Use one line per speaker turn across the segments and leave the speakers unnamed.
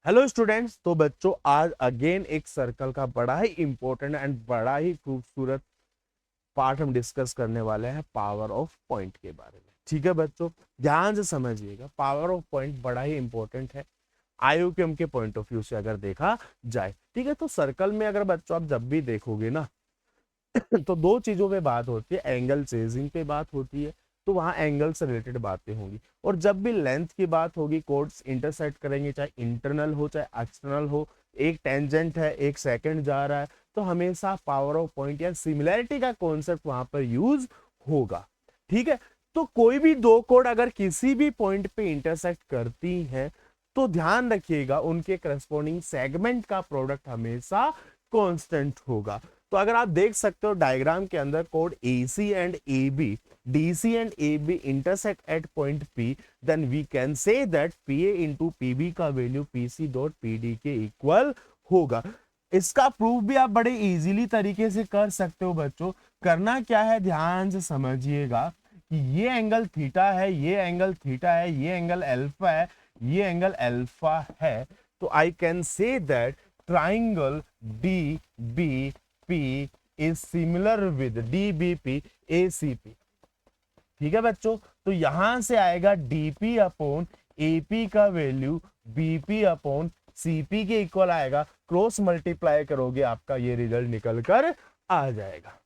Hello students. तो बच्चों आज अगेन एक सर्कल का बड़ा ही इंपॉर्टेंट एंड बड़ा ही खूबसूरत पार्ट हम डिस्कस करने वाले हैं, पावर ऑफ पॉइंट के बारे में। ठीक है बच्चों, ध्यान से समझिएगा। पावर ऑफ पॉइंट बड़ा ही इंपॉर्टेंट है आईयूक्यूएम के पॉइंट ऑफ व्यू से अगर देखा जाए। ठीक है, तो सर्कल में अगर बच्चों आप जब भी देखोगे ना तो दो चीजों पे बात होती है, एंगल चेजिंग पे बात होती है, तो वहां एंगल से रिलेटेड बातें होंगी। और जब भी लेंथ की बात होगी, कोड्स इंटरसेक्ट करेंगे, चाहे इंटरनल हो चाहे एक्सटर्नल हो, एक टेंजेंट है एक सेकंड जा रहा है, तो हमेशा पावर ऑफ पॉइंट या सिमिलैरिटी का कॉन्सेप्ट वहां पर यूज होगा। ठीक है, तो कोई भी दो कोड अगर किसी भी पॉइंट पे इंटरसेक्ट करती हैं तो ध्यान रखिएगा उनके करस्पॉन्डिंग सेगमेंट का प्रोडक्ट हमेशा कांस्टेंट होगा। तो अगर आप देख सकते हो डायग्राम के अंदर कोड AC and AB, DC and AB intersect at point P, then we can say that PA into PB का वैल्यू PC डॉट PD के इक्वल होगा। इसका प्रूफ भी आप बड़े इजीली तरीके से कर सकते हो बच्चों। करना क्या है, ध्यान से समझिएगा कि ये एंगल थीटा है, ये एंगल थीटा है, ये एंगल अल्फा है, ये एंगल अल्फा है। तो I can say that triangle DBP is similar with DBP ACP। ठीक है बच्चों, तो यहां से आएगा DP अपॉन AP का वैल्यू BP अपॉन CP के इक्वल आएगा। क्रॉस मल्टीप्लाई करोगे आपका ये रिजल्ट निकल कर आ जाएगा।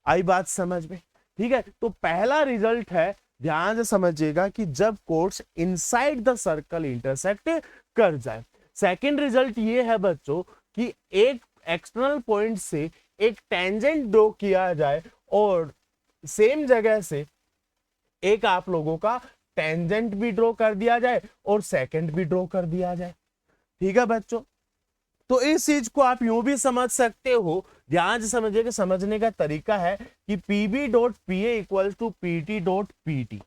आई बात समझ में? ठीक है, तो पहला रिजल्ट है, ध्यान से समझिएगा कि जब codes inside the circle intersect कर जाए। सेकंड रिजल्ट ये है बच्चों कि एक एक्सटर्नल पॉइंट से एक टेंजेंट ड्रॉ किया जाए और सेम जगह से एक आप लोगों का टेंजेंट भी ड्रॉ कर दिया जाए और सेकंड भी ड्रॉ कर दिया जाए। ठीक है बच्चों, तो इस चीज को आप यूं भी समझ सकते हो, ध्यान से समझिए कि समझने का तरीका है कि PB dot P A equal to PT dot PT,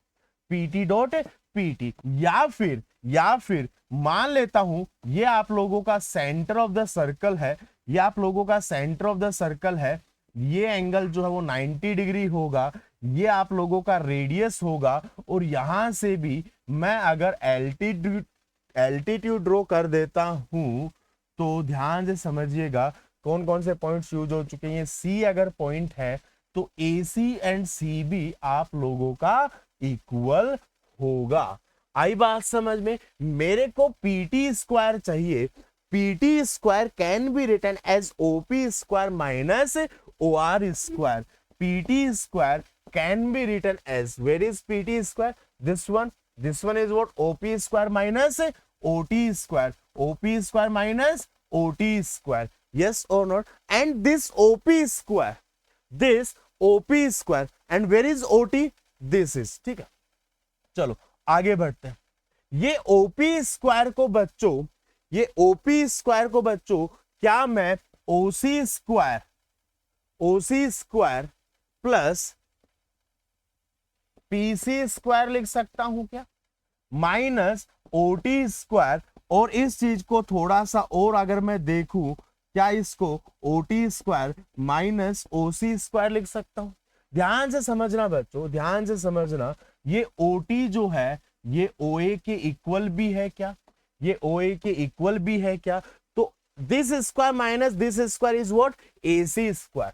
PT dot PT, या फिर मान लेता हूं ये आप लोगों का सेंटर ऑफ द सर्कल है, ये आप लोगों का सेंटर ऑफ द सर्कल है, ये एंगल जो है वो 90 डिग्री होगा, ये आप लोगों का रेडियस होगा, और यहां से भी मैं अगर एल्टीट्यूड ड्रॉ कर देता हूं तो ध्यान से समझिएगा कौन कौन से पॉइंट्स यूज हो चुके हैं। सी अगर पॉइंट है तो AC एंड CB आप लोगों का इक्वल होगा। आई बात समझ में? मेरे को PT स्क्वायर चाहिए। PT square can be written as OP square minus OR square. PT square can be written as, where is PT square? this one is what? OP square minus OT square, OP square minus OT square, yes or not? And this OP square, this OP square, and where is OT? This is, ठीक है। चलो आगे बढ़ते हैं। ये OP square को बच्चों, ये OP स्क्वायर को बच्चों क्या मैं OC square plus PC square लिख सकता हूं क्या? माइनस OT स्क्वायर, और इस चीज को थोड़ा सा और अगर मैं देखूं, क्या इसको OT square minus OC square लिख सकता हूं? ध्यान से समझना बच्चों, ध्यान से समझना, ये OT जो है ये OA के इक्वल भी है क्या? ये OA के इक्वल भी है क्या? तो this square minus this square is what? AC square.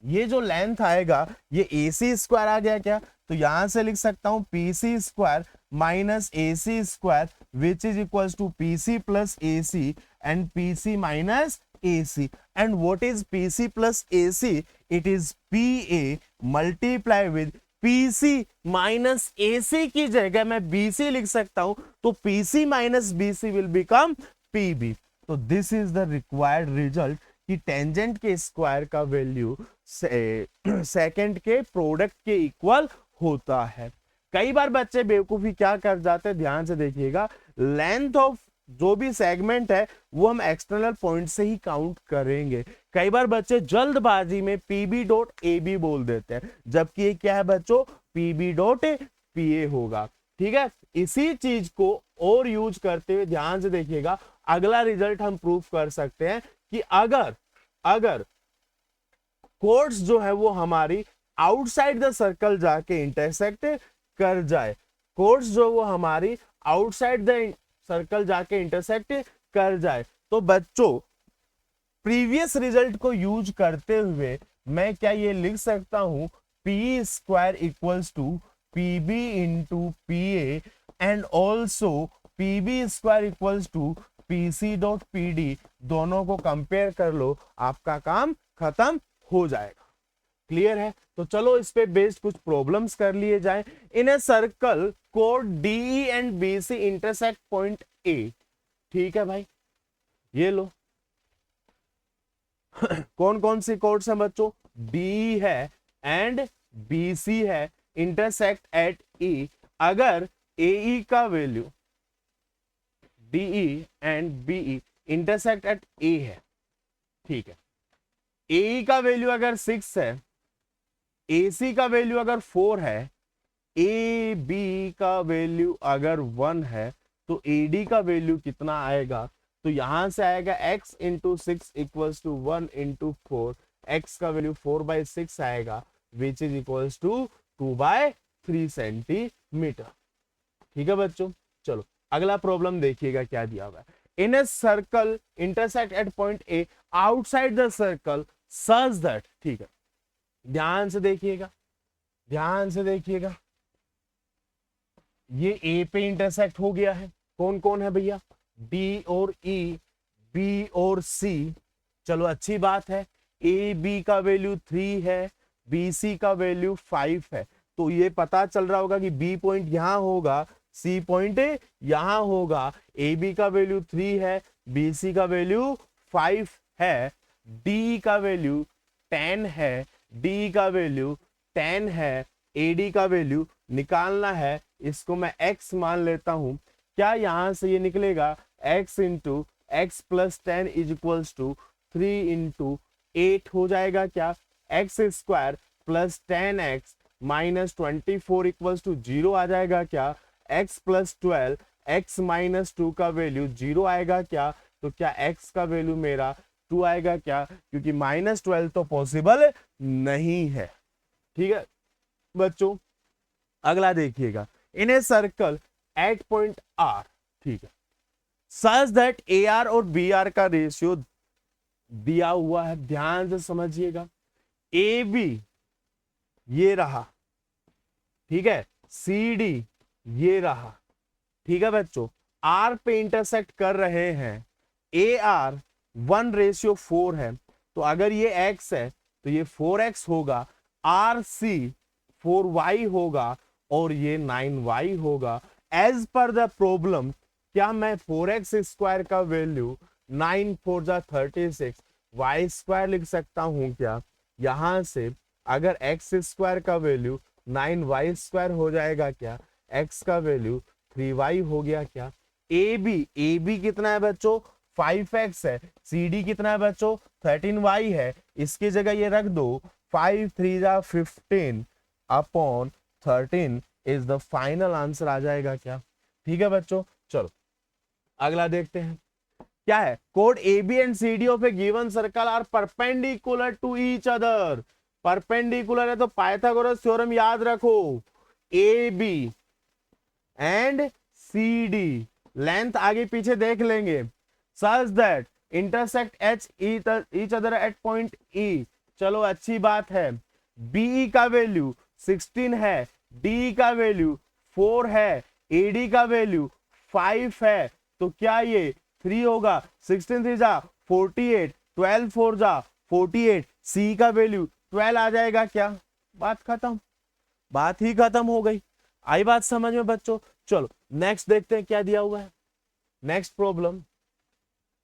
ये जो लेंथ आएगा ये AC स्क्वायर आ गया क्या? तो यहां से लिख सकता हूं PC square minus AC square which is equals to PC plus AC and PC minus AC। And what is PC plus AC? It is PA multiply with PC minus AC की जगह मैं BC लिख सकता हूं, तो PC minus BC will become PB। तो this is the required result कि tangent के स्क्वायर का वैल्यू सेकंड के प्रोडक्ट के इक्वल होता है। कई बार बच्चे बेवकूफी क्या कर जाते हैं, ध्यान से देखिएगा, लेंथ ऑफ जो भी सेगमेंट है वो हम एक्सटर्नल पॉइंट से ही काउंट करेंगे। कई बार बच्चे जल्दबाजी में PB डॉट AB बोल देते हैं, जबकि ये क्या है बच्चों? PB डॉट PA होगा। ठीक है, इसी चीज को और यूज करते हुए ध्यान से देखिएगा, अगला रिजल्ट हम प्रूफ कर सकते हैं कि अगर कोड्स जो है वो हमारी आउटसाइड द सर्कल जाके इंटरसेक्ट कर जाए, कोड्स जो वो हमारी आउटसाइड द सर्कल जाके इंटरसेक्ट कर जाए। तो बच्चों प्रीवियस रिजल्ट को यूज करते हुए मैं क्या ये लिख सकता हूं P square equals to P B into P A and also P B square equals to P C dot P D, दोनों को कंपेयर कर लो, आपका काम खत्म हो जाएगा। क्लियर है? तो चलो इस पे बेस्ड कुछ प्रॉब्लम्स कर लिए जाए। इन ए सर्कल कोड DE and BC intersect point A. ठीक है भाई, ये लो कौन कौन सी कोड्स हैं बच्चों? डी है एंड बीसी है, इंटरसेक्ट एट ई। अगर ए का value DE and BE intersect at A है, ठीक है, ए का वैल्यू अगर 6 है, AC का वैल्यू अगर 4 है, AB का वैल्यू अगर 1 है, तो AD का वैल्यू कितना आएगा? तो यहां से आएगा x into 6 equals to 1 into 4, x का वैल्यू 4/6 आएगा which is equals to 2/3 centimetre. ठीक है बच्चों, चलो अगला प्रॉब्लम देखिएगा क्या दिया हुआ है। In a circle intersect at point A outside the circle such that, ठीक है, ध्यान से देखिएगा, ध्यान से देखिएगा, ये ए पे इंटरसेक्ट हो गया है। कौन कौन है भैया? डी और ई, बी और सी। चलो अच्छी बात है, ए बी का वैल्यू 3 है, बी सी का वैल्यू 5 है, तो ये पता चल रहा होगा कि बी पॉइंट यहां होगा, सी पॉइंट यहां होगा। ए बी का वैल्यू 3 है, बी सी का वैल्यू 5 है, डी का वैल्यू 10 है, डी का वैल्यू 10 है, एडी का वैल्यू निकालना है, इसको मैं x मान लेता हूं। क्या यहां से ये निकलेगा x into x plus 10 is equals to 3 into 8 हो जाएगा क्या? X square plus 10x minus 24 equals to 0 आ जाएगा क्या? x प्लस 12 x माइनस 2 का वैल्यू 0 आएगा क्या? तो क्या x का वैल्यू मेरा 2 आएगा क्या? क्योंकि -12 तो पॉसिबल नहीं है। ठीक है बच्चों, अगला देखिएगा। In a circle at point R, ठीक है, सच दैट ए आर और बी आर का रेशियो दिया हुआ है, ध्यान से समझिएगा। ए बी ये रहा, ठीक है, सी डी ये रहा, ठीक है बच्चों, आर पे इंटरसेक्ट कर रहे हैं। ए आर 1:4 है, तो अगर ये x है तो ये 4x होगा, आर सी 4y होगा और ये 9y होगा। एज पर द प्रॉब्लम, क्या मैं 4x स्क्वायर का वैल्यू 9 4 जा 36 y स्क्वायर लिख सकता हूं क्या? यहां से अगर x स्क्वायर का वैल्यू 9y स्क्वायर हो जाएगा क्या? x का वैल्यू 3y हो गया क्या? ए बी कितना है बच्चों? 5x है। CD कितना है बच्चों? 13y है। इसकी जगह ये रख दो, 5 3 जा 15 upon 13 is the final answer आ जाएगा क्या? ठीक है बच्चों, चलो अगला देखते हैं क्या है। कोड AB and CD of a given circle are perpendicular to each other. Perpendicular है तो पाइथागोरस थ्योरम याद रखो। AB एंड CD लेंथ आगे पीछे देख लेंगे। Such that intersect H each other at point E। चलो अच्छी बात है। BE का वैल्यू 16 है, D का वैल्यू 4 है, AD का वैल्यू 5 है, तो क्या ये 3 होगा? 16 3 जा 48, 12 4 जा 48, C का वैल्यू 12 आ जाएगा क्या? बात खत्म, बात ही खत्म हो गई। आई बात समझ में बच्चों? चलो नेक्स्ट देखते हैं क्या दिया हुआ है। Next problem,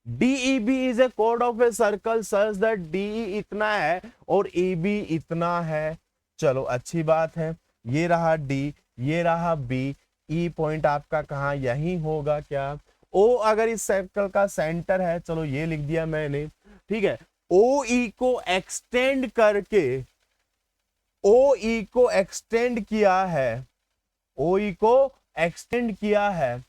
DEB is a code of a circle such that DE इतना है और AB इतना है। चलो अच्छी बात है, ये रहा D, ये रहा B, E पॉइंट आपका कहां? यही होगा क्या? O अगर इस सर्कल का सेंटर है, चलो ये लिख दिया मैंने, ठीक है। OE को एक्सटेंड करके, OE को एक्सटेंड किया है, OE को एक्सटेंड किया है,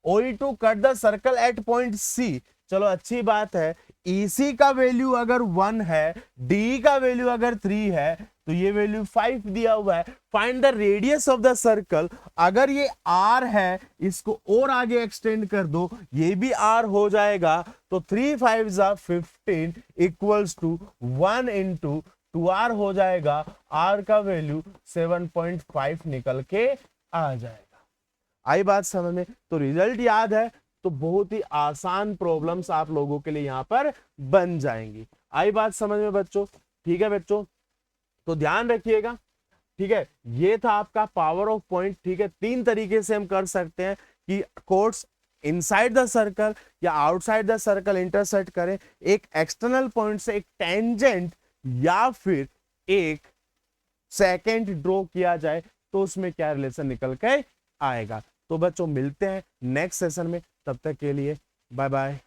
OE to cut the circle at point C। चलो अच्छी बात है, EC का वैल्यू अगर 1 है, D का वैल्यू अगर 3 है, तो तो ये वैल्यू 5 दिया हुआ है। Find the radius of the circle, अगर ये r है इसको और आगे एक्सटेंड कर दो, ये भी r हो जाएगा, तो 3 5 15 इक्वल्स टू 1 इंटू 2r हो जाएगा। r का वैल्यू 7.5 निकल के आ जाएगा। आई बात समझ में? तो रिजल्ट याद है तो बहुत ही आसान प्रॉब्लम्स आप लोगों के लिए यहां पर बन जाएंगी। आई बात समझ में बच्चों? ठीक है बच्चों, तो ध्यान रखिएगा। ठीक है, ये था आपका पावर ऑफ पॉइंट। ठीक है, 3 तरीके से हम कर सकते हैं कि कोर्स इनसाइड द सर्कल या आउटसाइड द सर्कल इंटरसेक्ट करें, एक एक्सटर्नल पॉइंट से एक टेंजेंट या फिर एक सेकेंड ड्रॉ किया जाए तो उसमें क्या रिलेशन निकल के आएगा। तो बच्चों मिलते हैं नेक्स्ट सेशन में, तब तक के लिए बाय बाय।